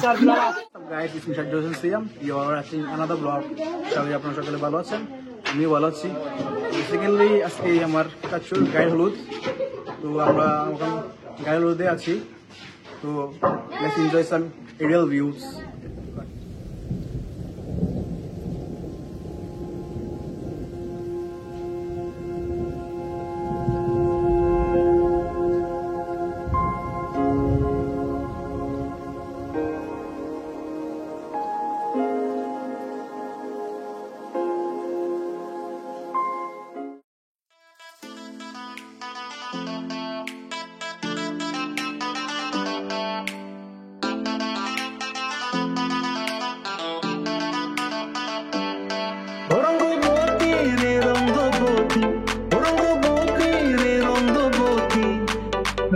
Guys, it's Mr. Joseph Siam. You are watching another vlog. সবাই আপনারা সকলে ভালো আছেন, আমিও ভালো আছি। বেসিক্যালি আজকে আমার কাছুর গায়ে হলুদ, তো আমরা এখন গায়ে হলুদে আছি। তো let's enjoy some aerial views.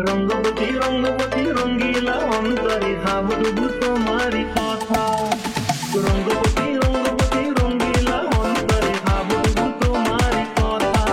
রঙ্গবতী রঙ্গবতী রঙ্গিলা অন্তরে ভাববু তোমারি কথা রঙ্গবতী রঙ্গবতী রঙ্গিলা অন্তরে ভাববু তোমারি কথা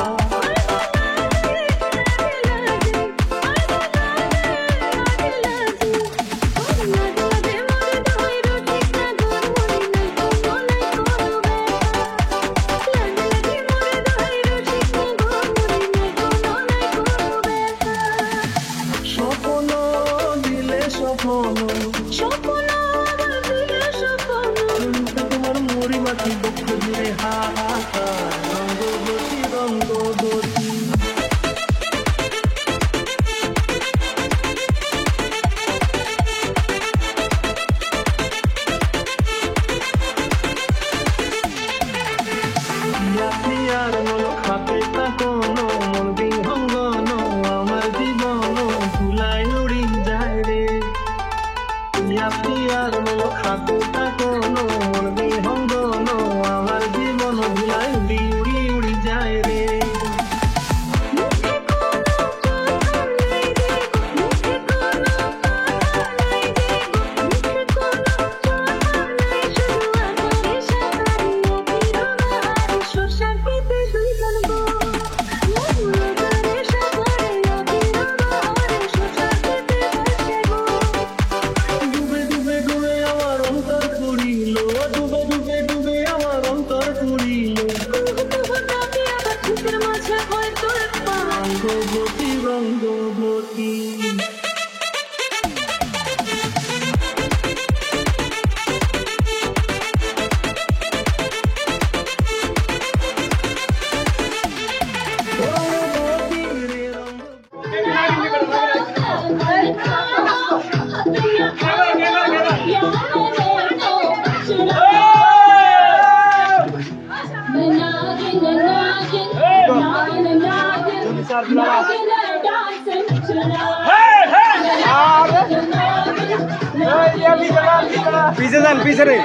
তোমার মুড়ি মাটি বক্ষ জুড়ে হাহাকার রঙ্গবতী রঙ্গবতী আর মন খাতে তাকনো মন বিহঙ্গন আমার জীবন ভুলাই উড়ি যায় রে আর মন খাতে তাকনো মন বিহঙ্গন আমার জীবন ভুলাই উড়ি উড়ি উড়ি যায় রে রঙ্গবতী রঙ্গবতী पीछे जान पीछे रे